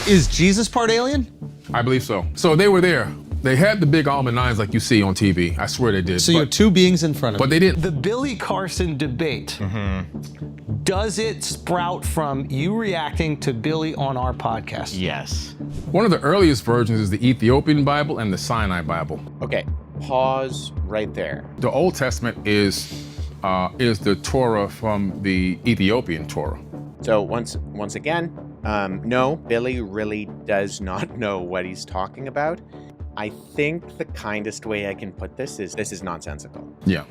Is Jesus part alien? I believe so. So they were there. They had the big almond nines like you see on TV. I swear they did. So you have two beings in front of But they didn't. The Billy Carson debate, does it sprout from you reacting to Billy on our podcast? Yes. One of the earliest versions is the Ethiopian Bible and the Sinai Bible. Okay, pause right there. The Old Testament is the Torah from the Ethiopian Torah. So once again, no, Billy really does not know what he's talking about. I think the kindest way I can put this is nonsensical. Yeah.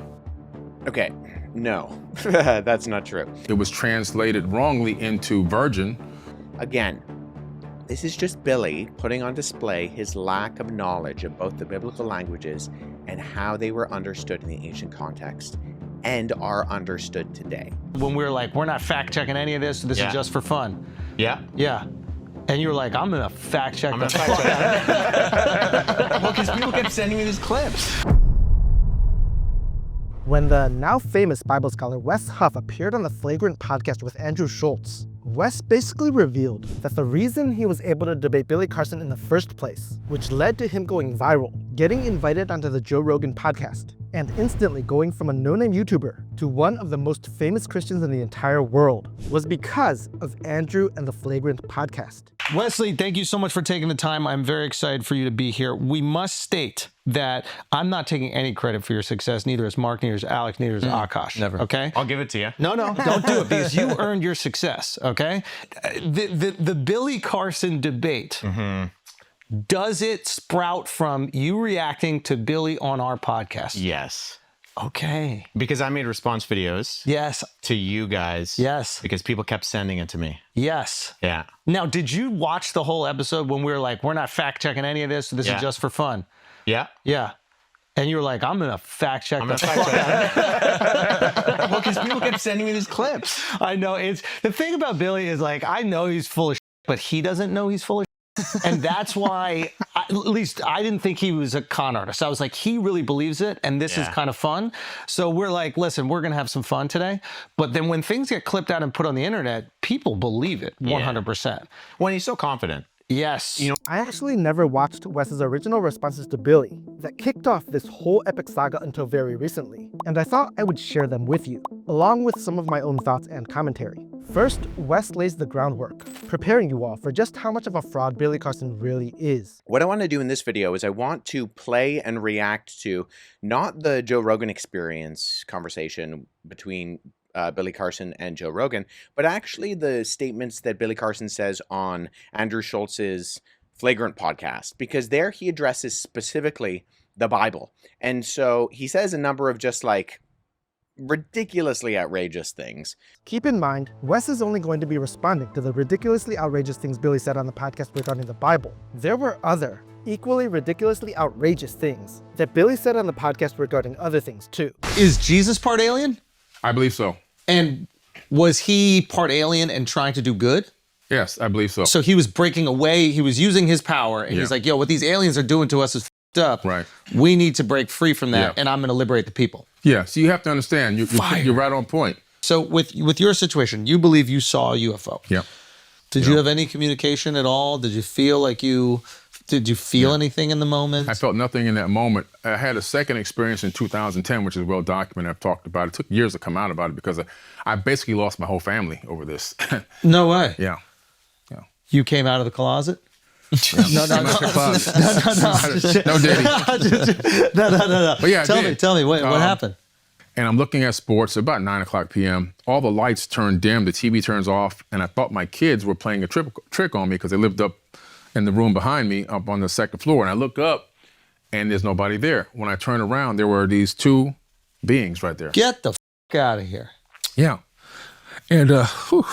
Okay, no, that's not true. It was translated wrongly into virgin. Again, this is just Billy putting on display his lack of knowledge of both the biblical languages and how they were understood in the ancient context and are understood today. When we were like, we're not fact checking any of this, this is just for fun. Yeah. Yeah. And you were like, I'm gonna fact check the fuck Well, because people kept sending me these clips. When the now famous Bible scholar Wes Huff appeared on the Flagrant podcast with Andrew Schulz, Wes basically revealed that the reason he was able to debate Billy Carson in the first place, which led to him going viral, getting invited onto the Joe Rogan podcast, and instantly going from a no-name YouTuber to one of the most famous Christians in the entire world, was because of Andrew and the Flagrant podcast. Wesley, thank you so much for taking the time. I'm very excited for you to be here. We must state that I'm not taking any credit for your success. Neither is Mark, neither is Alex, neither is Akash. Never. Okay? I'll give it to you. No, don't do it because you earned your success, okay? The Billy Carson debate, does it sprout from you reacting to Billy on our podcast? Yes. Okay. Because I made response videos. Yes. To you guys. Yes. Because people kept sending it to me. Yes. Yeah. Now, did you watch the whole episode when we were like, we're not fact checking any of this, this is just for fun? Yeah. Yeah. And you were like, I'm gonna fact check I'm the gonna fact check. Well, because people kept sending me these clips. I know. It's the thing about Billy is like, I know he's full of shit, but he doesn't know he's full of shit. And that's why, at least I didn't think he was a con artist. I was like, he really believes it, and this is kind of fun. So we're like, listen, we're gonna have some fun today. But then when things get clipped out and put on the internet, people believe it 100%. When he's so confident. Yes. You know, I actually never watched Wes's original responses to Billy that kicked off this whole epic saga until very recently, and I thought I would share them with you, along with some of my own thoughts and commentary. First, Wes lays the groundwork, preparing you all for just how much of a fraud Billy Carson really is. what I want to do in this video is I want to play and react to not the Joe Rogan Experience conversation between Billy Carson and Joe Rogan, but actually the statements that Billy Carson says on Andrew Schulz's Flagrant podcast, because there he addresses specifically the Bible. And so he says a number of just like ridiculously outrageous things. Keep in mind, Wes is only going to be responding to the ridiculously outrageous things Billy said on the podcast regarding the Bible. There were other, equally ridiculously outrageous things that Billy said on the podcast regarding other things too. Is Jesus part alien? I believe so. And was he part alien and trying to do good? Yes, I believe so. So he was breaking away, he was using his power, and he's like, yo, what these aliens are doing to us is f***ed up. Right. We need to break free from that, and I'm gonna liberate the people. Yeah, so you have to understand, you're right on point. So with your situation, you believe you saw a UFO. Yeah. Did you have any communication at all? Did you feel anything in the moment? I felt nothing in that moment. I had a second experience in 2010, which is well documented. I've talked about it. It took years to come out about it because I basically lost my whole family over this. No way. Yeah. You came out of the closet? No, Diddy. No. But yeah, Tell me, what happened? And I'm looking at sports, about 9:00 p.m. All the lights turn dim, the TV turns off, and I thought my kids were playing a trick on me because they lived up in the room behind me, up on the second floor. And I look up, and there's nobody there. When I turn around, there were these two beings right there. Get the f*** out of here. Yeah. And, man, hold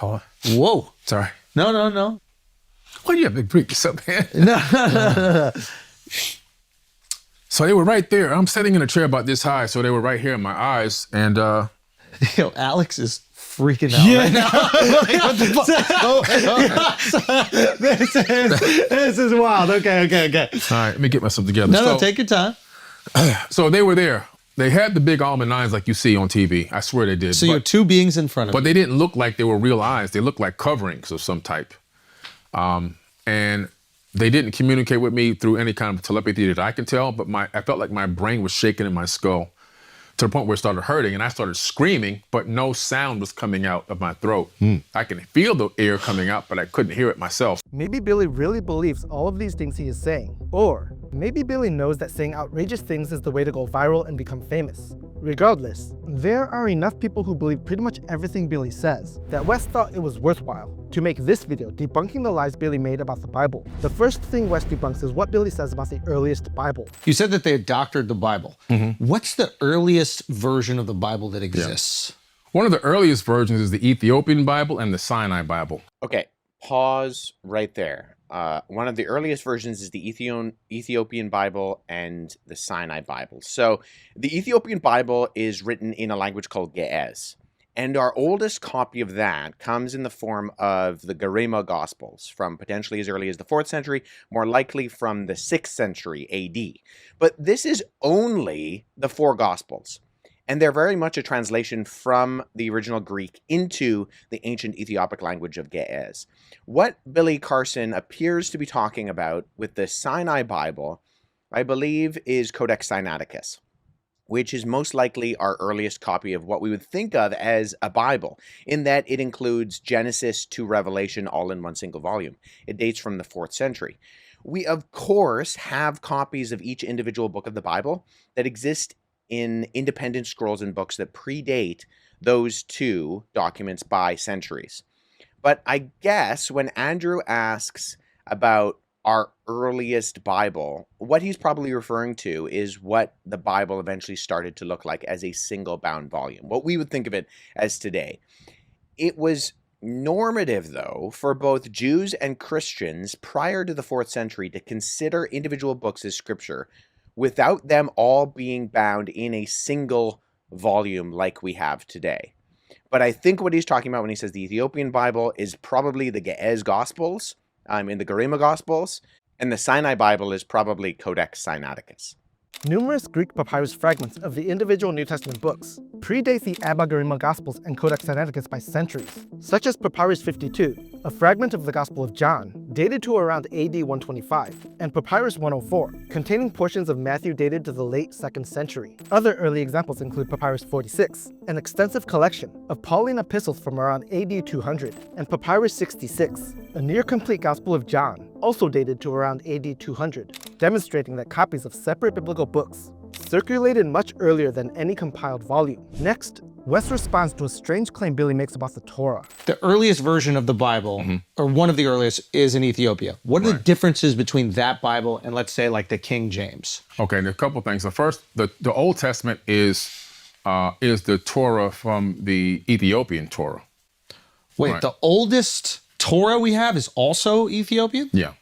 on. Whoa. Sorry. No. Why do you have to bring this up, man? No. So they were right there. I'm sitting in a chair about this high, so they were right here in my eyes. And yo, Alex is freaking out right now. What the fuck? This is wild. Okay. all right, let me get myself together. No, take your time. So they were there. They had the big almond eyes like you see on TV. I swear they did. So you have two beings in front of you. But they didn't look like they were real eyes. They looked like coverings of some type. And they didn't communicate with me through any kind of telepathy that I can tell, but I felt like my brain was shaking in my skull to the point where it started hurting, and I started screaming, but no sound was coming out of my throat. I can feel the air coming out, but I couldn't hear it myself. Maybe Billy really believes all of these things he is saying. Or maybe Billy knows that saying outrageous things is the way to go viral and become famous. Regardless, there are enough people who believe pretty much everything Billy says that Wes thought it was worthwhile to make this video debunking the lies Billy made about the Bible. The first thing Wes debunks is what Billy says about the earliest Bible. You said that they had doctored the Bible. What's the earliest version of the Bible that exists? One of the earliest versions is the Ethiopian Bible and the Sinai Bible. Okay, pause right there. One of the earliest versions is the Ethiopian Bible and the Sinai Bible. So the Ethiopian Bible is written in a language called Ge'ez. And our oldest copy of that comes in the form of the Garema Gospels from potentially as early as the 4th century, more likely from the 6th century AD. But this is only the 4 Gospels. And they're very much a translation from the original Greek into the ancient Ethiopic language of Ge'ez. What Billy Carson appears to be talking about with the Sinai Bible, I believe, is Codex Sinaiticus, which is most likely our earliest copy of what we would think of as a Bible, in that it includes Genesis to Revelation all in one single volume. It dates from the 4th century. We, of course, have copies of each individual book of the Bible that exist in independent scrolls and books that predate those two documents by centuries. But I guess when Andrew asks about our earliest Bible, what he's probably referring to is what the Bible eventually started to look like as a single bound volume, what we would think of it as today. It was normative, though, for both Jews and Christians prior to the 4th century to consider individual books as scripture without them all being bound in a single volume like we have today. But I think what he's talking about when he says the Ethiopian Bible is probably the Ge'ez Gospels, in the Garema Gospels, and the Sinai Bible is probably Codex Sinaiticus. Numerous Greek papyrus fragments of the individual New Testament books predate the Abba Garema Gospels and Codex Sinaiticus by centuries, such as Papyrus 52, a fragment of the Gospel of John, dated to around AD 125, and Papyrus 104, containing portions of Matthew dated to the late 2nd century. Other early examples include Papyrus 46, an extensive collection of Pauline epistles from around AD 200, and Papyrus 66, a near-complete Gospel of John, also dated to around AD 200, demonstrating that copies of separate biblical books circulated much earlier than any compiled volume. Next, Wes responds to a strange claim Billy makes about the Torah. The earliest version of the Bible, or one of the earliest, is in Ethiopia. What are the differences between that Bible and, let's say, like the King James? Okay, and a couple things. The first, the Old Testament is the Torah from the Ethiopian Torah. Wait, the oldest Torah we have is also Ethiopian? Yeah.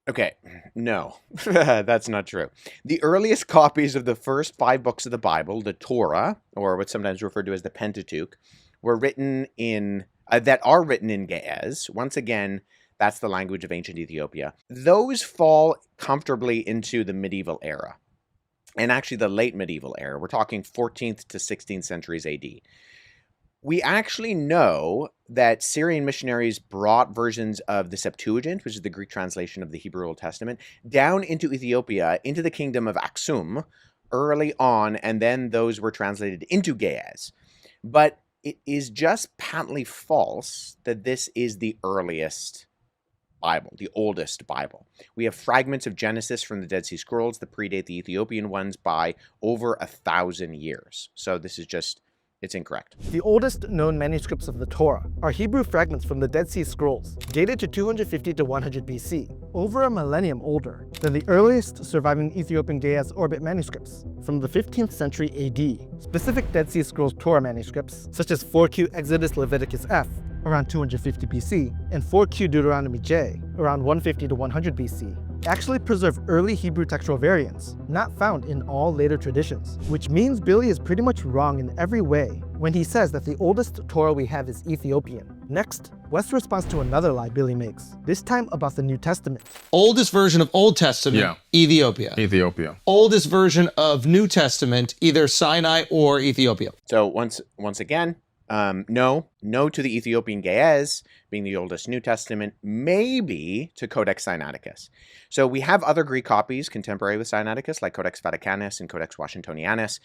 Okay, no, that's not true. The earliest copies of the first 5 books of the Bible, the Torah, or what's sometimes referred to as the Pentateuch, were written in, that are written in Ge'ez. Once again, that's the language of ancient Ethiopia. Those fall comfortably into the medieval era, and actually the late medieval era. We're talking 14th to 16th centuries AD. We actually know that Syrian missionaries brought versions of the Septuagint, which is the Greek translation of the Hebrew Old Testament, down into Ethiopia, into the kingdom of Aksum early on, and then those were translated into Ge'ez. But it is just patently false that this is the earliest Bible, the oldest Bible. We have fragments of Genesis from the Dead Sea Scrolls that predate the Ethiopian ones by over 1,000 years. So this is just... it's incorrect. The oldest known manuscripts of the Torah are Hebrew fragments from the Dead Sea Scrolls, dated to 250 to 100 BC, over a millennium older than the earliest surviving Ethiopian Ge'ez orbit manuscripts from the 15th century AD. Specific Dead Sea Scrolls Torah manuscripts, such as 4Q Exodus Leviticus F, around 250 BC, and 4Q Deuteronomy J, around 150 to 100 BC, actually preserve early Hebrew textual variants, not found in all later traditions, which means Billy is pretty much wrong in every way when he says that the oldest Torah we have is Ethiopian. Next, Wes responds to another lie Billy makes, this time about the New Testament. Oldest version of Old Testament, Ethiopia. Ethiopia. Oldest version of New Testament, either Sinai or Ethiopia. So once again, no to the Ethiopian Ge'ez being the oldest New Testament, maybe to Codex Sinaiticus. So we have other Greek copies contemporary with Sinaiticus, like Codex Vaticanus and Codex Washingtonianus.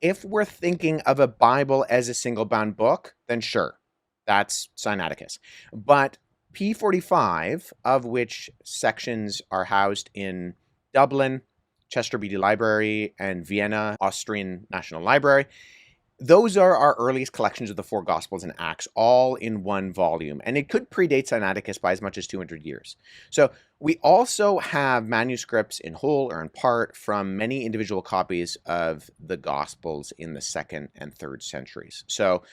If we're thinking of a Bible as a single-bound book, then sure, that's Sinaiticus. But P45, of which sections are housed in Dublin, Chester Beatty Library, and Vienna Austrian National Library, those are our earliest collections of the four Gospels and Acts, all in one volume. And it could predate Sinaiticus by as much as 200 years. So we also have manuscripts in whole or in part from many individual copies of the Gospels in the 2nd and 3rd centuries. So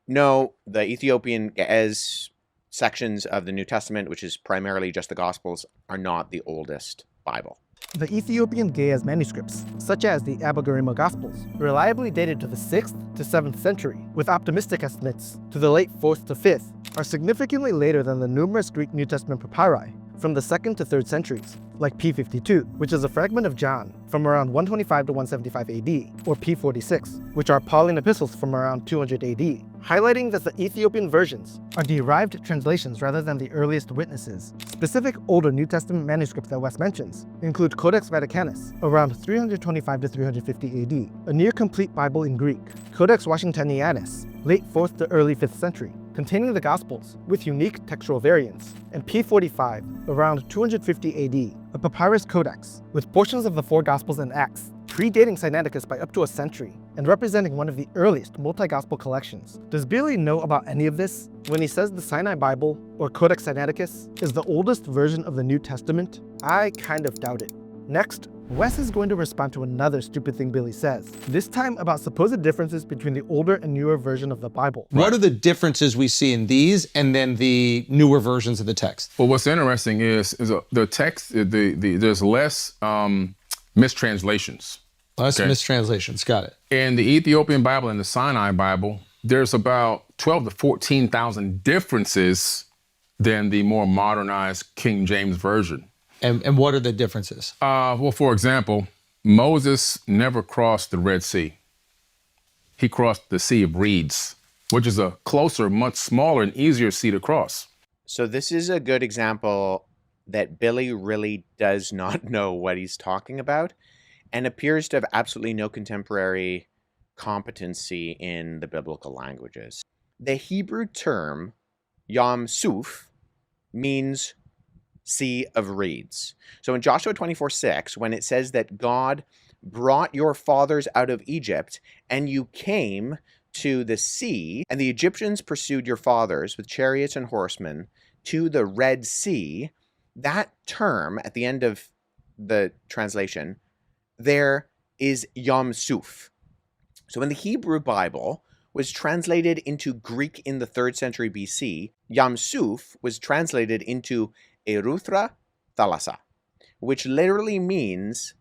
no, the Ethiopian Ge'ez sections of the New Testament, which is primarily just the Gospels, are not the oldest Bible. The Ethiopian Ge'ez manuscripts, such as the Abba-Garima Gospels, reliably dated to the 6th to 7th century, with optimistic estimates to the late 4th to 5th, are significantly later than the numerous Greek New Testament papyri from the 2nd to 3rd centuries, like P52, which is a fragment of John from around 125 to 175 AD, or P46, which are Pauline epistles from around 200 AD, highlighting that the Ethiopian versions are derived translations rather than the earliest witnesses. Specific older New Testament manuscripts that Wes mentions include Codex Vaticanus, around 325 to 350 AD, a near-complete Bible in Greek, Codex Washingtonianus, late 4th to early 5th century, containing the Gospels with unique textual variants, and P45, around 250 AD, a papyrus codex with portions of the four Gospels and Acts, predating Sinaiticus by up to a century, and representing one of the earliest multi-gospel collections. Does Billy know about any of this when he says the Sinai Bible, or Codex Sinaiticus, is the oldest version of the New Testament? I kind of doubt it. Next, Wes is going to respond to another stupid thing Billy says, this time about supposed differences between the older and newer version of the Bible. What are the differences we see in these and then the newer versions of the text? Well, what's interesting is the text, there's less mistranslations. Less mistranslations, got it. In the Ethiopian Bible and the Sinai Bible, there's about 12 to 14,000 differences than the more modernized King James Version. And what are the differences? Well, for example, Moses never crossed the Red Sea. He crossed the Sea of Reeds, which is a closer, much smaller and easier sea to cross. So this is a good example that Billy really does not know what he's talking about and appears to have absolutely no contemporary competency in the biblical languages. The Hebrew term Yam Suf means Sea of Reeds. So in Joshua 24:6, when it says that God brought your fathers out of Egypt and you came to the sea, and the Egyptians pursued your fathers with chariots and horsemen to the Red Sea, that term at the end of the translation there is Yam Suf. So when the Hebrew Bible was translated into Greek in the 3rd century BC, Yam Suf was translated into Eruthra Thalassa, which literally means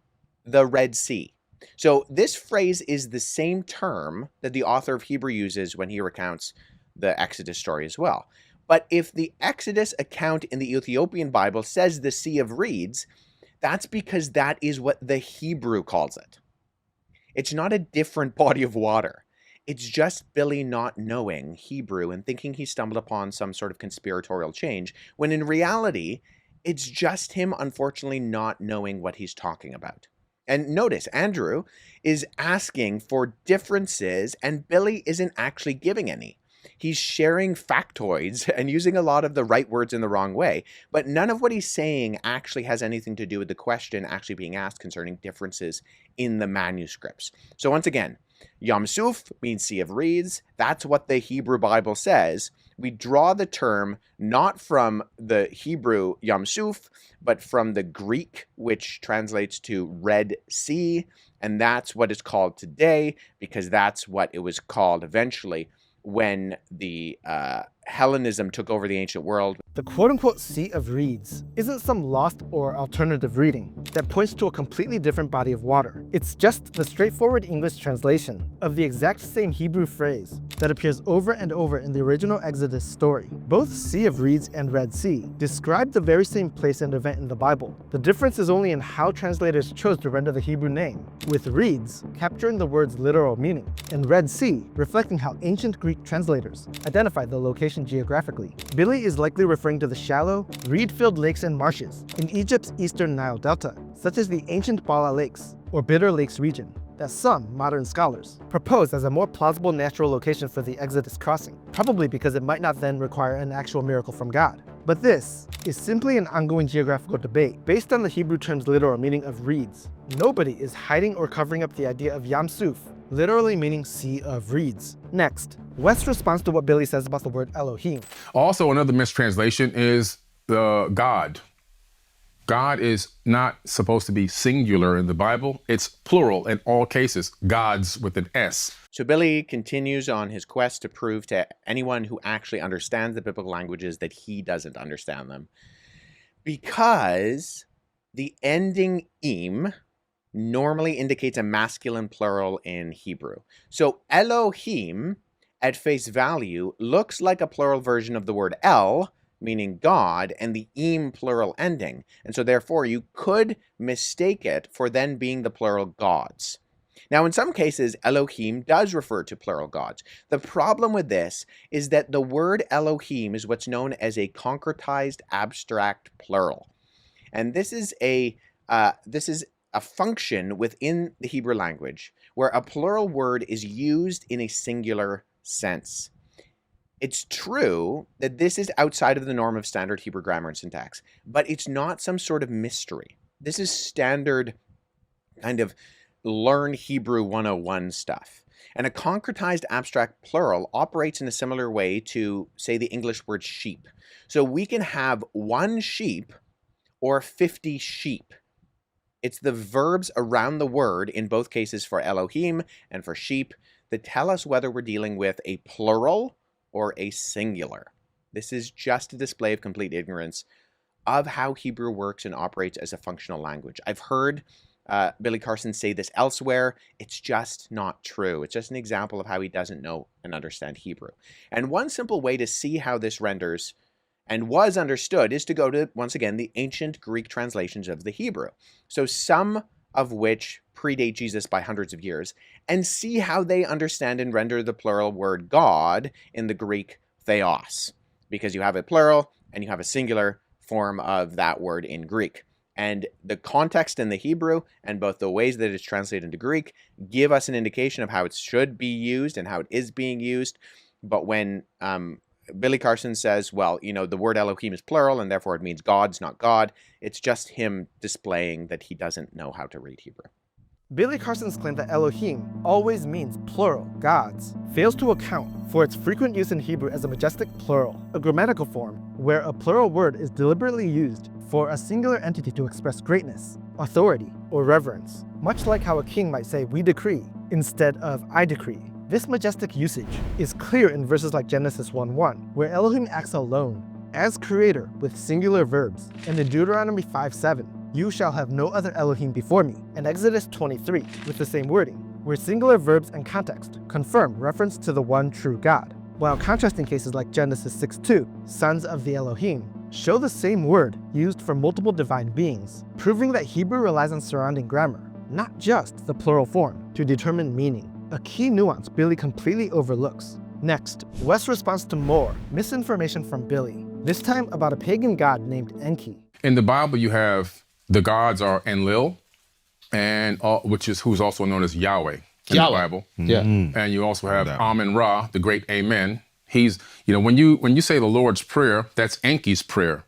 the Red Sea. So this phrase is the same term that the author of Hebrew uses when he recounts the Exodus story as well. But if the Exodus account in the Ethiopian Bible says the Sea of Reeds, that's because that is what the Hebrew calls it. It's not a different body of water. It's just Billy not knowing Hebrew and thinking he stumbled upon some sort of conspiratorial change, when in reality, it's just him unfortunately not knowing what he's talking about. And notice, Andrew is asking for differences and Billy isn't actually giving any. He's sharing factoids and using a lot of the right words in the wrong way, but none of what he's saying actually has anything to do with the question actually being asked concerning differences in the manuscripts. So once again, Yam Suf means Sea of Reeds. That's what the Hebrew Bible says. We draw the term not from the Hebrew Yam Suf, but from the Greek, which translates to Red Sea. And that's what it's called today, because that's what it was called eventually when the Hellenism took over the ancient world. The quote-unquote Sea of Reeds isn't some lost or alternative reading that points to a completely different body of water. It's just the straightforward English translation of the exact same Hebrew phrase that appears over and over in the original Exodus story. Both Sea of Reeds and Red Sea describe the very same place and event in the Bible. The difference is only in how translators chose to render the Hebrew name, with reeds capturing the word's literal meaning, and Red Sea reflecting how ancient Greek translators identified the location geographically. Billy is likely referring to the shallow, reed-filled lakes and marshes in Egypt's eastern Nile Delta, such as the ancient Bala Lakes or Bitter Lakes region, that some modern scholars propose as a more plausible natural location for the Exodus crossing, probably because it might not then require an actual miracle from God. But this is simply an ongoing geographical debate based on the Hebrew term's literal meaning of reeds. Nobody is hiding or covering up the idea of Yam Suf, literally meaning Sea of Reeds. Next, Wes responds to what Billy says about the word Elohim. Also, another mistranslation is the God. God is not supposed to be singular in the Bible. It's plural in all cases, gods with an S. So Billy continues on his quest to prove to anyone who actually understands the biblical languages that he doesn't understand them. Because the ending im normally indicates a masculine plural in Hebrew. So Elohim, at face value, looks like a plural version of the word El, meaning God, and the im plural ending. And so therefore you could mistake it for then being the plural gods. Now, in some cases, Elohim does refer to plural gods. The problem with this is that the word Elohim is what's known as a concretized abstract plural. And this is a function within the Hebrew language where a plural word is used in a singular sense. It's true that this is outside of the norm of standard Hebrew grammar and syntax, but it's not some sort of mystery. This is standard kind of learn Hebrew 101 stuff. And a concretized abstract plural operates in a similar way to, say, the English word sheep. So we can have one sheep or 50 sheep. It's the verbs around the word, in both cases for Elohim and for sheep, that tell us whether we're dealing with a plural or a singular. This is just a display of complete ignorance of how Hebrew works and operates as a functional language. I've heard Billy Carson say this elsewhere. It's just not true. It's just an example of how he doesn't know and understand Hebrew. And one simple way to see how this renders and was understood is to go to, once again, the ancient Greek translations of the Hebrew. So some of which predate Jesus by hundreds of years, and see how they understand and render the plural word God in the Greek theos, because you have a plural and you have a singular form of that word in Greek. And the context in the Hebrew and both the ways that it's translated into Greek give us an indication of how it should be used and how it is being used. But when Billy Carson says, well, you know, the word Elohim is plural and therefore it means gods, not God, it's just him displaying that he doesn't know how to read Hebrew. Billy Carson's claim that Elohim always means plural, gods, fails to account for its frequent use in Hebrew as a majestic plural, a grammatical form where a plural word is deliberately used for a singular entity to express greatness, authority, or reverence, much like how a king might say, "we decree," instead of "I decree." This majestic usage is clear in verses like Genesis 1:1, where Elohim acts alone, as creator with singular verbs, and in Deuteronomy 5:7, "You shall have no other Elohim before me," and Exodus 23, with the same wording, where singular verbs and context confirm reference to the one true God, while contrasting cases like Genesis 6:2, "sons of the Elohim," show the same word used for multiple divine beings, proving that Hebrew relies on surrounding grammar, not just the plural form, to determine meaning, a key nuance Billy completely overlooks. Next, Wes responds to more misinformation from Billy, this time about a pagan god named Enki. In the Bible, you have the gods are Enlil, and who's also known as Yahweh in the Bible. Yeah. And you also have Amen-Ra, the great Amen. He's, when you say the Lord's Prayer, that's Enki's prayer.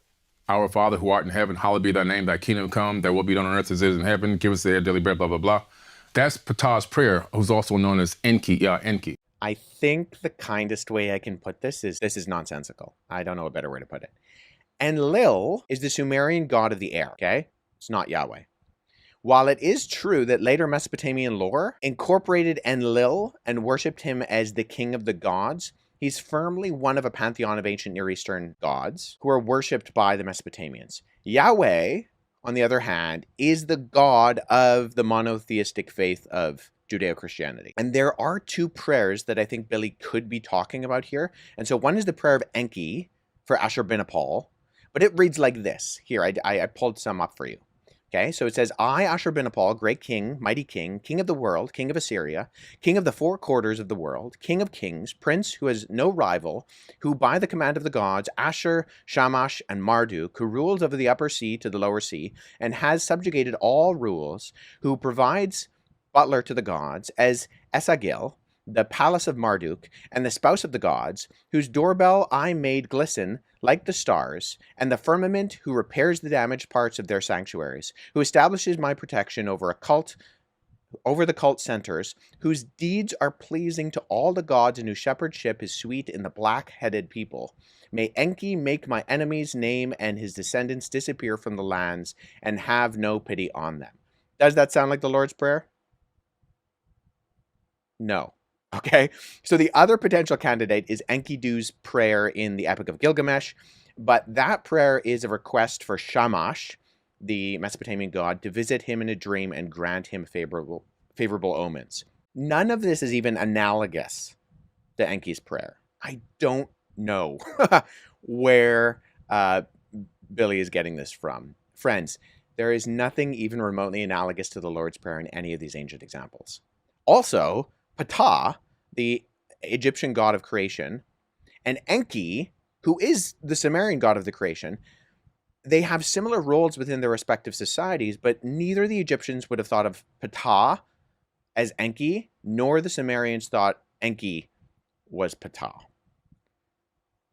Our Father who art in heaven, hallowed be thy name, thy kingdom come, thy will be done on earth as it is in heaven. Give us our daily bread, blah, blah, blah. That's Ptah's prayer, who's also known as Enki. I think the kindest way I can put this is nonsensical. I don't know a better way to put it. Enlil is the Sumerian god of the air, okay? It's not Yahweh. While it is true that later Mesopotamian lore incorporated Enlil and worshipped him as the king of the gods, He's firmly one of a pantheon of ancient Near Eastern gods who are worshipped by the Mesopotamians. Yahweh, on the other hand, is the God of the monotheistic faith of Judeo-Christianity. And there are two prayers that I think Billy could be talking about here. And so one is the prayer of Enki for Ashurbanipal, but it reads like this. Here, I pulled some up for you. Okay, so it says, I, Ashurbanipal, great king, mighty king, king of the world, king of Assyria, king of the four quarters of the world, king of kings, prince who has no rival, who by the command of the gods, Ashur, Shamash, and Marduk, who rules over the upper sea to the lower sea, and has subjugated all rules, who provides butler to the gods, as Esagil, the palace of Marduk, and the spouse of the gods, whose doorbell I made glisten like the stars, and the firmament who repairs the damaged parts of their sanctuaries, who establishes my protection over the cult centers, whose deeds are pleasing to all the gods, and whose shepherdship is sweet in the black-headed people. May Enki make my enemy's name and his descendants disappear from the lands, and have no pity on them. Does that sound like the Lord's Prayer? No. Okay, so the other potential candidate is Enkidu's prayer in the Epic of Gilgamesh, but that prayer is a request for Shamash, the Mesopotamian god, to visit him in a dream and grant him favorable omens. None of this is even analogous to Enki's prayer. I don't know where Billy is getting this from. Friends, there is nothing even remotely analogous to the Lord's Prayer in any of these ancient examples. Also, Ptah, the Egyptian god of creation, and Enki, who is the Sumerian god of the creation, they have similar roles within their respective societies, but neither the Egyptians would have thought of Ptah as Enki, nor the Sumerians thought Enki was Ptah.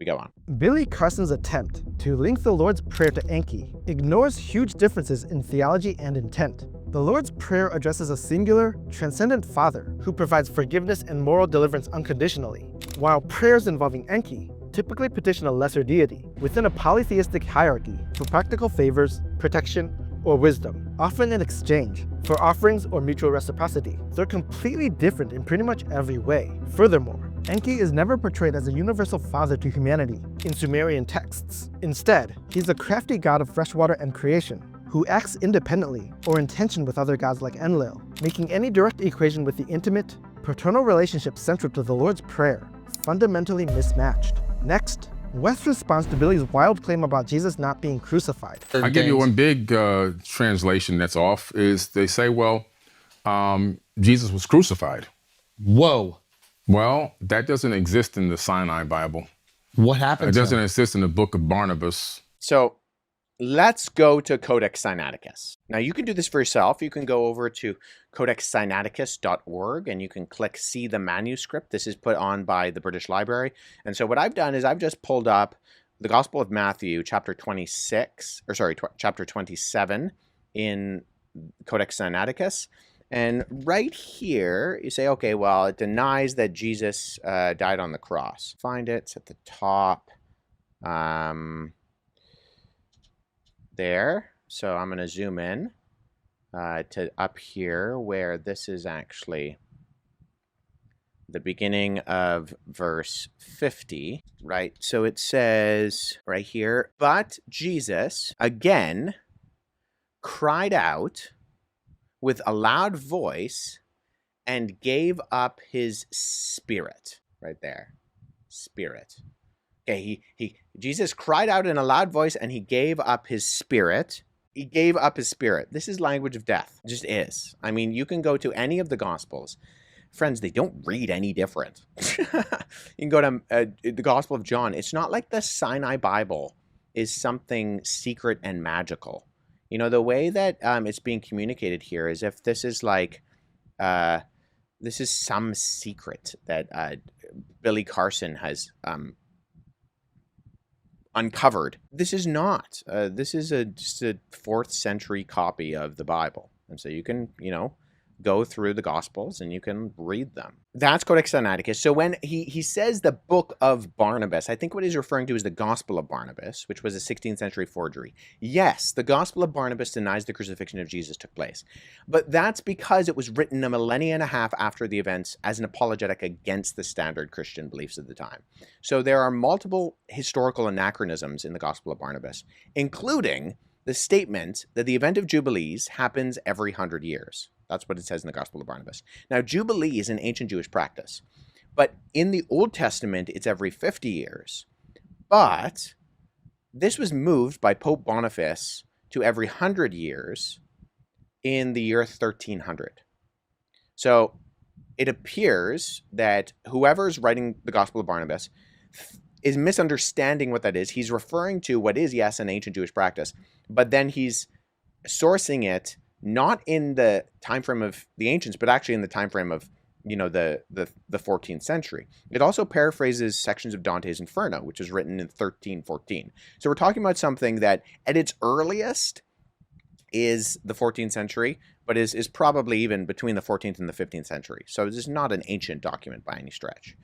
We go on. Billy Carson's attempt to link the Lord's Prayer to Enki ignores huge differences in theology and intent. The Lord's Prayer addresses a singular, transcendent Father who provides forgiveness and moral deliverance unconditionally, while prayers involving Enki typically petition a lesser deity within a polytheistic hierarchy for practical favors, protection, or wisdom, often in exchange for offerings or mutual reciprocity. They're completely different in pretty much every way. Furthermore, Enki is never portrayed as a universal father to humanity in Sumerian texts. Instead, he's a crafty god of freshwater and creation who acts independently or in tension with other gods like Enlil, making any direct equation with the intimate, paternal relationship central to the Lord's Prayer fundamentally mismatched. Next, Wes responds to Billy's wild claim about Jesus not being crucified. I give you one big translation that's off, is they say, well, Jesus was crucified. Whoa. Well, that doesn't exist in the Sinai Bible. What happened It to doesn't him? exist in the book of Barnabas. So let's go to Codex Sinaiticus. Now you can do this for yourself. You can go over to codexsinaiticus.org and you can click See the Manuscript. This is put on by the British Library. And so what I've done is I've just pulled up the Gospel of Matthew, chapter 27 in Codex Sinaiticus. And right here, you say, okay, well, it denies that Jesus died on the cross. Find it. It's at the top. There. So I'm going to zoom in to up here where this is actually the beginning of verse 50, right? So it says right here, but Jesus again cried out with a loud voice and gave up his spirit. Right there. Spirit. Okay, Jesus cried out in a loud voice and he gave up his spirit. He gave up his spirit. This is language of death. It just is. I mean, you can go to any of the Gospels. Friends, they don't read any different. You can go to the Gospel of John. It's not like the Sinai Bible is something secret and magical. You know, the way that it's being communicated here is if this is like, this is some secret that Billy Carson has uncovered. This is not. This is just a 4th century copy of the Bible. And so you can, go through the Gospels and you can read them. That's Codex Sinaiticus. So when he says the Book of Barnabas, I think what he's referring to is the Gospel of Barnabas, which was a 16th century forgery. Yes, the Gospel of Barnabas denies the crucifixion of Jesus took place. But that's because it was written a millennia and a half after the events as an apologetic against the standard Christian beliefs of the time. So there are multiple historical anachronisms in the Gospel of Barnabas, including the statement that the event of Jubilees happens every 100 years. That's what it says in the Gospel of Barnabas. Now, Jubilee is an ancient Jewish practice, but in the Old Testament, it's every 50 years. But this was moved by Pope Boniface to every 100 years in the year 1300. So it appears that whoever's writing the Gospel of Barnabas is misunderstanding what that is. He's referring to what is, yes, an ancient Jewish practice, but then he's sourcing it not in the time frame of the ancients, but actually in the time frame of, the 14th century. It also paraphrases sections of Dante's Inferno, which was written in 1314. So we're talking about something that at its earliest is the 14th century, but is probably even between the 14th and the 15th century. So this is not an ancient document by any stretch.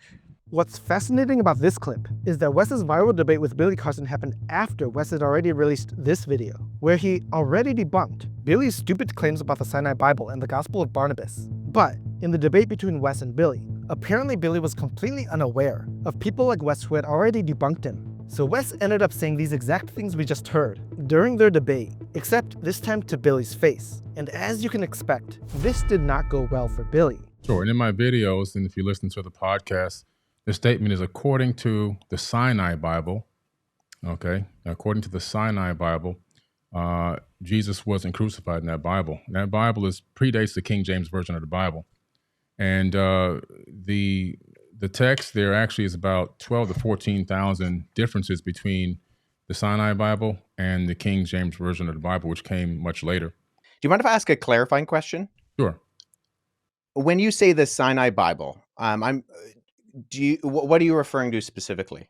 What's fascinating about this clip is that Wes's viral debate with Billy Carson happened after Wes had already released this video, where he already debunked Billy's stupid claims about the Sinai Bible and the Gospel of Barnabas. But in the debate between Wes and Billy, apparently Billy was completely unaware of people like Wes who had already debunked him. So Wes ended up saying these exact things we just heard during their debate, except this time to Billy's face. And as you can expect, this did not go well for Billy. Sure, and in my videos, and if you listen to the podcast, the statement is according to the Sinai Bible, okay? According to the Sinai Bible, Jesus wasn't crucified in that Bible. That Bible predates the King James Version of the Bible. And the text there actually is about 12 to 14,000 differences between the Sinai Bible and the King James Version of the Bible, which came much later. Do you mind if I ask a clarifying question? Sure. When you say the Sinai Bible, what are you referring to specifically?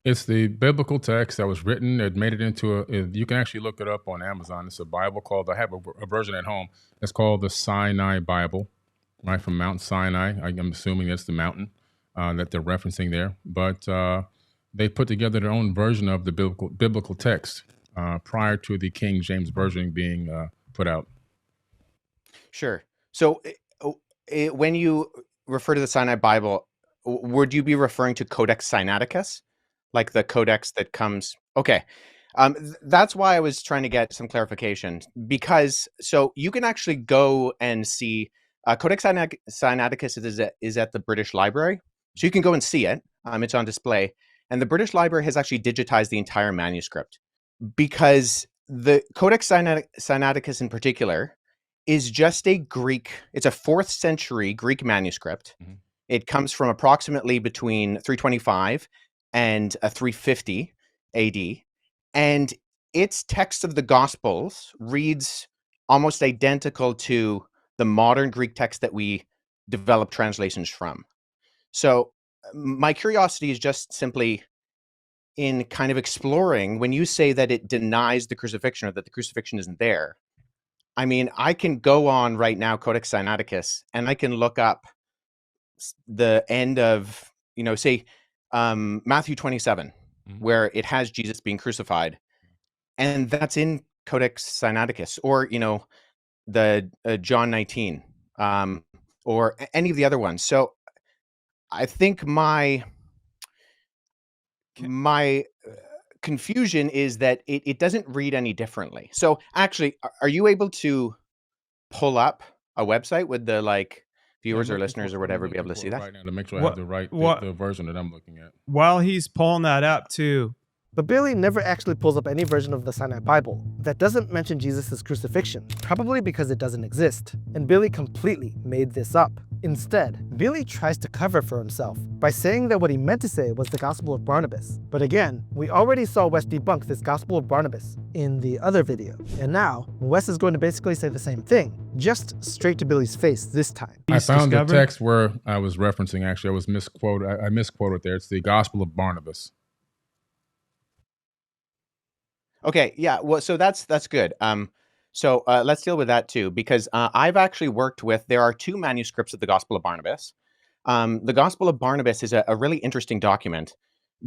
It's the biblical text that was written. It made it into you can actually look it up on Amazon. It's a Bible called, I have a version at home. It's called the Sinai Bible, right, from Mount Sinai. I'm assuming it's the mountain that they're referencing there. But they put together their own version of the biblical text prior to the King James Version being put out. Sure. So when you refer to the Sinai Bible, would you be referring to Codex Sinaiticus? Like the codex that comes... Okay. That's why I was trying to get some clarification, because so you can actually go and see Codex Sinaiticus is at the British Library. So you can go and see it. It's on display. And the British Library has actually digitized the entire manuscript, because the Codex Sinaiticus in particular is just a Greek, it's a 4th century Greek manuscript. Mm-hmm. It comes from approximately between 325 and 350 AD. And its text of the Gospels reads almost identical to the modern Greek text that we develop translations from. So my curiosity is just simply in kind of exploring, when you say that it denies the crucifixion or that the crucifixion isn't there, I mean, I can go on right now, Codex Sinaiticus, and I can look up the end of, say, Matthew 27, mm-hmm. where it has Jesus being crucified. And that's in Codex Sinaiticus, or, the John 19, or any of the other ones. So I think my confusion is that it doesn't read any differently. So actually, are you able to pull up a website with the viewers or listeners or whatever be able to see that? Right now to make sure I have the version that I'm looking at. While he's pulling that up too. But Billy never actually pulls up any version of the Sinai Bible that doesn't mention Jesus' crucifixion, probably because it doesn't exist, and Billy completely made this up. Instead, Billy tries to cover for himself by saying that what he meant to say was the Gospel of Barnabas. But again, we already saw Wes debunk this Gospel of Barnabas in the other video. And now, Wes is going to basically say the same thing, just straight to Billy's face this time. I found the text where I was referencing, actually. I misquoted there. It's the Gospel of Barnabas. Okay, yeah, well, so that's good. So let's deal with that too, because I've actually worked with, there are two manuscripts of the Gospel of Barnabas. The Gospel of Barnabas is a really interesting document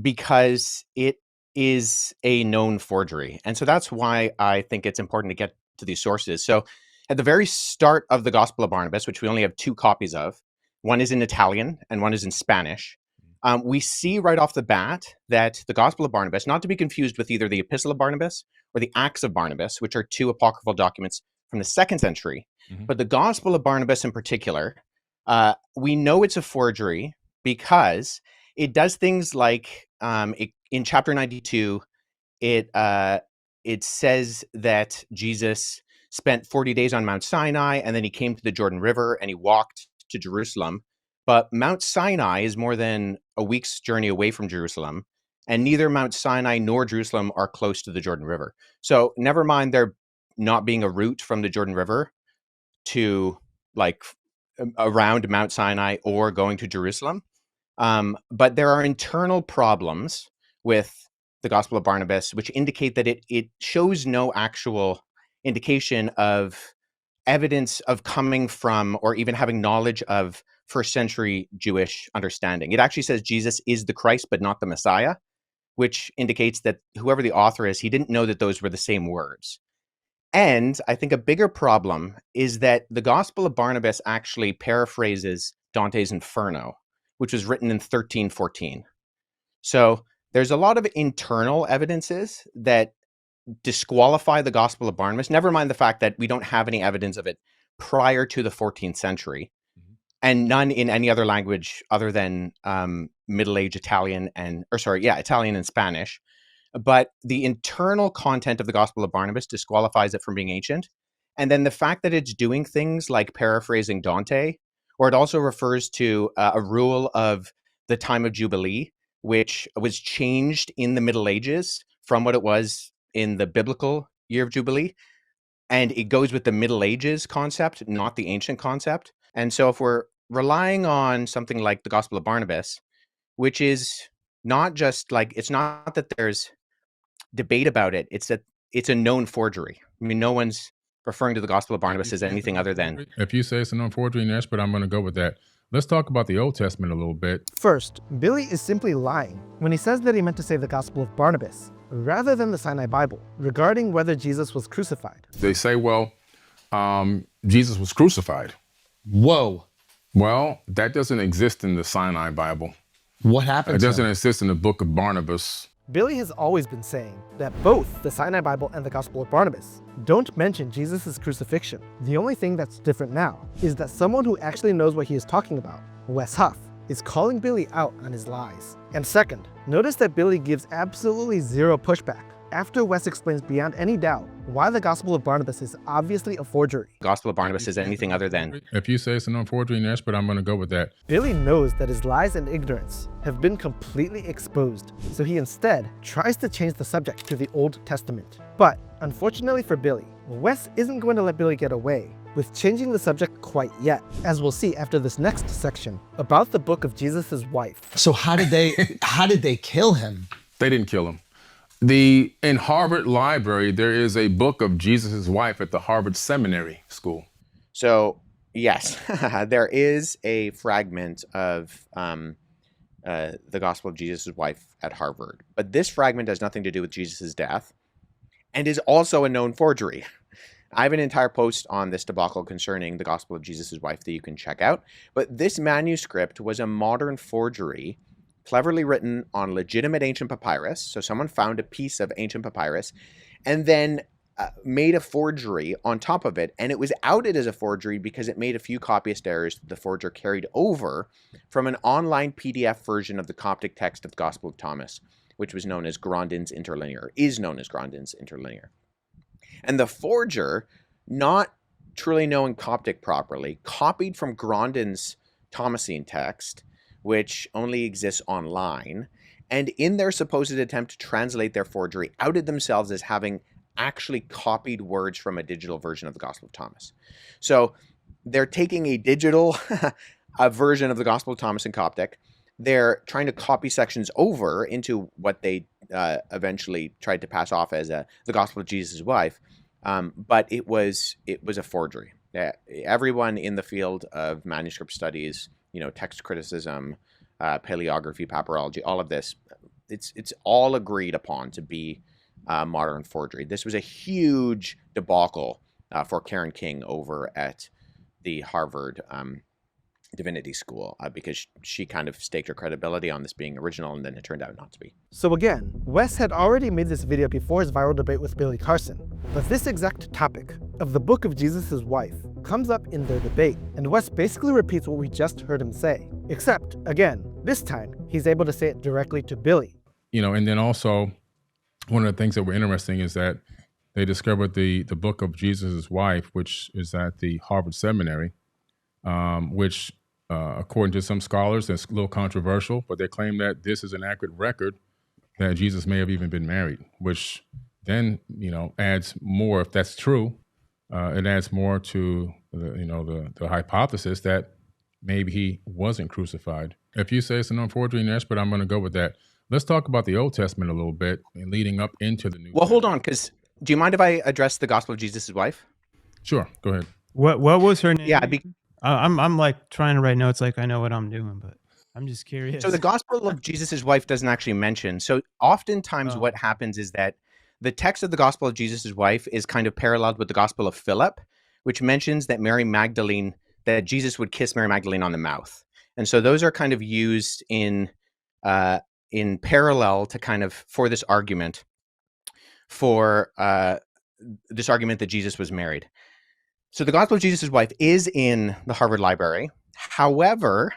because it is a known forgery. And so that's why I think it's important to get to these sources. So at the very start of the Gospel of Barnabas, which we only have two copies of, one is in Italian and one is in Spanish. We see right off the bat that the Gospel of Barnabas, not to be confused with either the Epistle of Barnabas or the Acts of Barnabas, which are two apocryphal documents from the 2nd century, but the Gospel of Barnabas in particular, we know it's a forgery because it does things like in chapter 92, it says that Jesus spent 40 days on Mount Sinai, and then he came to the Jordan River and he walked to Jerusalem. But Mount Sinai is more than a week's journey away from Jerusalem, and neither Mount Sinai nor Jerusalem are close to the Jordan River. So never mind there not being a route from the Jordan River to like around Mount Sinai or going to Jerusalem. But there are internal problems with the Gospel of Barnabas, which indicate that it shows no actual indication of evidence of coming from or even having knowledge of first century Jewish understanding. It actually says Jesus is the Christ, but not the Messiah, which indicates that whoever the author is, he didn't know that those were the same words. And I think a bigger problem is that the Gospel of Barnabas actually paraphrases Dante's Inferno, which was written in 1314. So there's a lot of internal evidences that disqualify the Gospel of Barnabas, never mind the fact that we don't have any evidence of it prior to the 14th century, and none in any other language other than Middle Age Italian Italian and Spanish. But the internal content of the Gospel of Barnabas disqualifies it from being ancient. And then the fact that it's doing things like paraphrasing Dante, or it also refers to a rule of the time of Jubilee, which was changed in the Middle Ages from what it was in the biblical year of Jubilee. And it goes with the Middle Ages concept, not the ancient concept. And so if we're relying on something like the Gospel of Barnabas, which is not just like, it's not that there's debate about it, it's that it's a known forgery. I mean, no one's referring to the Gospel of Barnabas as anything other than... If you say it's a known forgery, yes, but I'm going to go with that. Let's talk about the Old Testament a little bit. First, Billy is simply lying when he says that he meant to say the Gospel of Barnabas, rather than the Sinai Bible, regarding whether Jesus was crucified. They say, well, Jesus was crucified. Whoa. Well, that doesn't exist in the Sinai Bible. What happened It to doesn't him? exist in the book of Barnabas. Billy has always been saying that both the Sinai Bible and the Gospel of Barnabas don't mention Jesus' crucifixion. The only thing that's different now is that someone who actually knows what he is talking about, Wes Huff, is calling Billy out on his lies. And second, notice that Billy gives absolutely zero pushback after Wes explains beyond any doubt why the Gospel of Barnabas is obviously a forgery. Gospel of Barnabas is anything other than... If you say it's a known forgery, yes, but I'm going to go with that. Billy knows that his lies and ignorance have been completely exposed, so he instead tries to change the subject to the Old Testament. But unfortunately for Billy, Wes isn't going to let Billy get away with changing the subject quite yet, as we'll see after this next section about the book of Jesus' wife. So how did they kill him? They didn't kill him. In Harvard Library, there is a book of Jesus' wife at the Harvard Seminary School. So, yes, there is a fragment of the Gospel of Jesus' wife at Harvard. But this fragment has nothing to do with Jesus' death and is also a known forgery. I have an entire post on this debacle concerning the Gospel of Jesus' wife that you can check out. But this manuscript was a modern forgery, cleverly written on legitimate ancient papyrus. So someone found a piece of ancient papyrus and then made a forgery on top of it. And it was outed as a forgery because it made a few copyist errors that the forger carried over from an online PDF version of the Coptic text of the Gospel of Thomas, which was known as Grandin's Interlinear, is known as Grandin's Interlinear. And the forger, not truly knowing Coptic properly, copied from Grandin's Thomasine text, which only exists online, and in their supposed attempt to translate their forgery, outed themselves as having actually copied words from a digital version of the Gospel of Thomas. So they're taking a digital a version of the Gospel of Thomas in Coptic. They're trying to copy sections over into what they eventually tried to pass off as the Gospel of Jesus' wife. But it was a forgery. Everyone in the field of manuscript studies, text criticism, paleography, papyrology, all of this, it's all agreed upon to be modern forgery. This was a huge debacle for Karen King over at the Harvard Divinity School because she kind of staked her credibility on this being original, and then it turned out not to be. So again, Wes had already made this video before his viral debate with Billy Carson, but this exact topic of the Book of Jesus' Wife comes up in their debate, and Wes basically repeats what we just heard him say, except, again, this time, he's able to say it directly to Billy. And then also, one of the things that were interesting is that they discovered the Book of Jesus' Wife, which is at the Harvard Seminary, which according to some scholars, that's a little controversial, but they claim that this is an accurate record that Jesus may have even been married, which then, adds more, if that's true, it adds more to the hypothesis that maybe he wasn't crucified. If you say it's a known forgery and expert, I'm going to go with that. Let's talk about the Old Testament a little bit and leading up into the New. Well, hold on, because do you mind if I address the Gospel of Jesus' Wife? Sure, go ahead. What was her name? Yeah, I'm like trying to write notes like I know what I'm doing, but I'm just curious. So the Gospel of Jesus' Wife doesn't actually mention. So oftentimes what happens is that the text of the Gospel of Jesus' Wife is kind of paralleled with the Gospel of Philip, which mentions that that Jesus would kiss Mary Magdalene on the mouth. And so those are kind of used in parallel to kind of for this argument that Jesus was married. So the Gospel of Jesus' Wife is in the Harvard Library. However,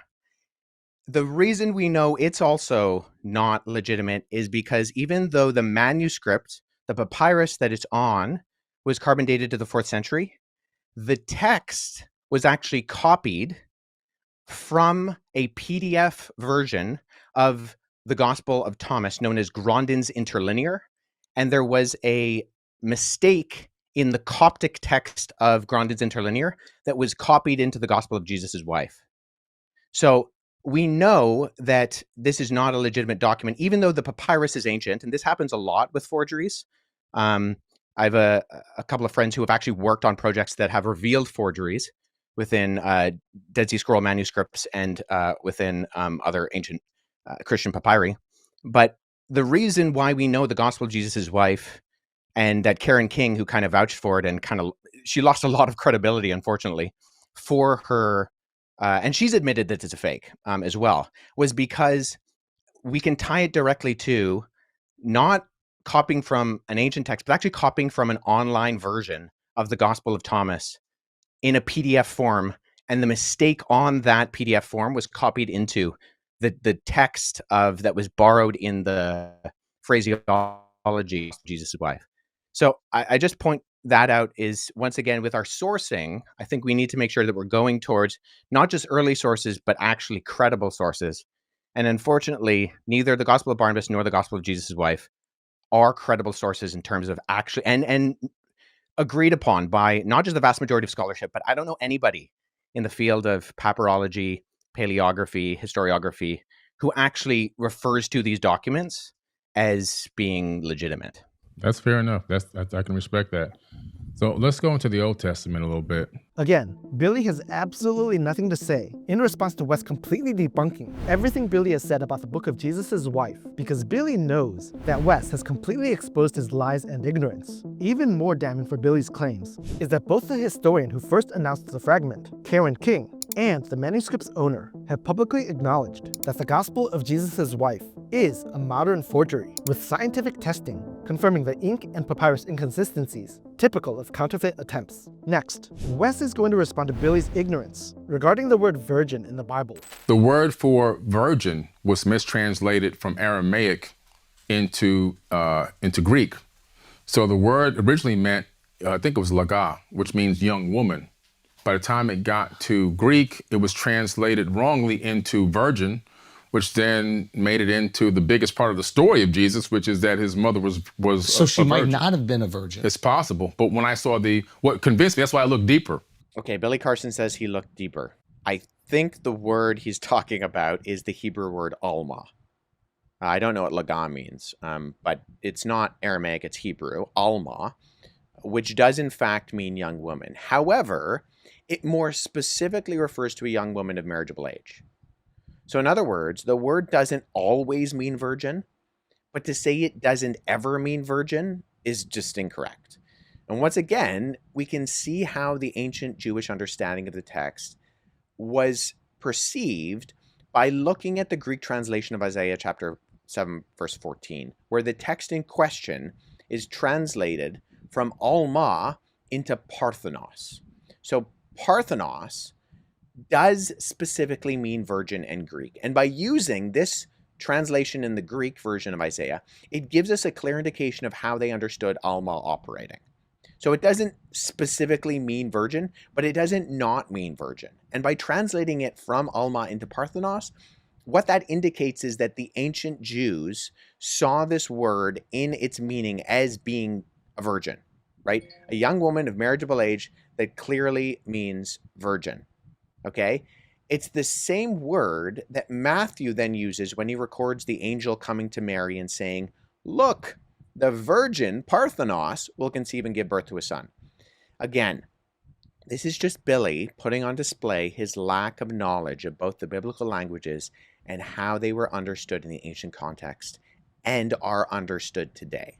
the reason we know it's also not legitimate is because even though the manuscript, the papyrus that it's on, was carbon dated to the 4th century, the text was actually copied from a PDF version of the Gospel of Thomas known as Grandin's Interlinear. And there was a mistake in the Coptic text of Grandin's Interlinear that was copied into the Gospel of Jesus' Wife. So we know that this is not a legitimate document, even though the papyrus is ancient, and this happens a lot with forgeries. I have a couple of friends who have actually worked on projects that have revealed forgeries within Dead Sea Scroll manuscripts and within other ancient Christian papyri. But the reason why we know the Gospel of Jesus' Wife and that Karen King, who kind of vouched for it and she lost a lot of credibility, unfortunately, for her, and she's admitted that it's a fake as well, was because we can tie it directly to not copying from an ancient text, but actually copying from an online version of the Gospel of Thomas in a PDF form. And the mistake on that PDF form was copied into the text that was borrowed in the phraseology of Jesus' wife. So I just point that out is, once again, with our sourcing, I think we need to make sure that we're going towards not just early sources, but actually credible sources. And unfortunately, neither the Gospel of Barnabas nor the Gospel of Jesus' wife are credible sources in terms of actually, and agreed upon by not just the vast majority of scholarship, but I don't know anybody in the field of papyrology, paleography, historiography, who actually refers to these documents as being legitimate. That's fair enough. I can respect that. So let's go into the Old Testament a little bit. Again, Billy has absolutely nothing to say in response to Wes completely debunking everything Billy has said about the Book of Jesus' Wife, because Billy knows that Wes has completely exposed his lies and ignorance. Even more damning for Billy's claims is that both the historian who first announced the fragment, Karen King, and the manuscript's owner have publicly acknowledged that the Gospel of Jesus' Wife is a modern forgery, with scientific testing confirming the ink and papyrus inconsistencies typical of counterfeit attempts. Next, Wes is going to respond to Billy's ignorance regarding the word virgin in the Bible. The word for virgin was mistranslated from Aramaic into Greek. So the word originally meant, I think it was laga, which means young woman. By the time it got to Greek, it was translated wrongly into virgin, which then made it into the biggest part of the story of Jesus, which is that his mother was so she a might virgin. not have been a virgin. It's possible. But when I saw what convinced me, that's why I looked deeper. Okay, Billy Carson says he looked deeper. I think the word he's talking about is the Hebrew word alma. I don't know what laga means, but it's not Aramaic, it's Hebrew. Alma, which does in fact mean young woman. However, it more specifically refers to a young woman of marriageable age. So in other words, the word doesn't always mean virgin, but to say it doesn't ever mean virgin is just incorrect. And once again, we can see how the ancient Jewish understanding of the text was perceived by looking at the Greek translation of Isaiah chapter 7, verse 14, where the text in question is translated from Alma into Parthenos. So Parthenos does specifically mean virgin in Greek. And by using this translation in the Greek version of Isaiah, it gives us a clear indication of how they understood Alma operating. So it doesn't specifically mean virgin, but it doesn't not mean virgin. And by translating it from Alma into Parthenos, what that indicates is that the ancient Jews saw this word in its meaning as being a virgin, right? A young woman of marriageable age that clearly means virgin, okay? It's the same word that Matthew then uses when he records the angel coming to Mary and saying, look, the virgin, Parthenos, will conceive and give birth to a son. Again, this is just Billy putting on display his lack of knowledge of both the biblical languages and how they were understood in the ancient context and are understood today.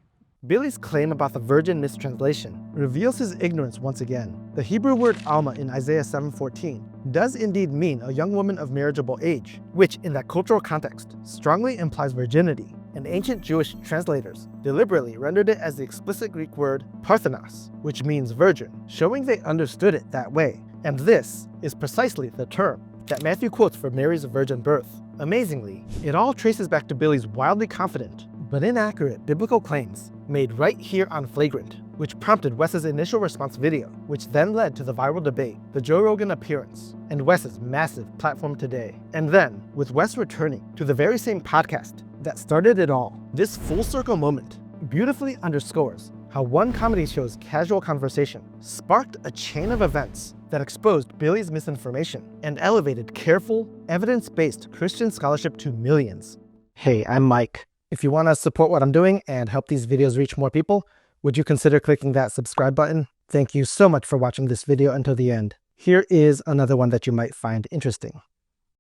Billy's claim about the virgin mistranslation reveals his ignorance once again. The Hebrew word Alma in Isaiah 7:14 does indeed mean a young woman of marriageable age, which in that cultural context strongly implies virginity, and ancient Jewish translators deliberately rendered it as the explicit Greek word Parthenos, which means virgin, showing they understood it that way. And this is precisely the term that Matthew quotes for Mary's virgin birth. Amazingly, it all traces back to Billy's wildly confident but inaccurate biblical claims made right here on Flagrant, which prompted Wes's initial response video, which then led to the viral debate, the Joe Rogan appearance, and Wes's massive platform today. And then, with Wes returning to the very same podcast that started it all, this full circle moment beautifully underscores how one comedy show's casual conversation sparked a chain of events that exposed Billy's misinformation and elevated careful, evidence-based Christian scholarship to millions. Hey, I'm Mike. If you want to support what I'm doing and help these videos reach more people, would you consider clicking that subscribe button? Thank you so much for watching this video until the end. Here is another one that you might find interesting.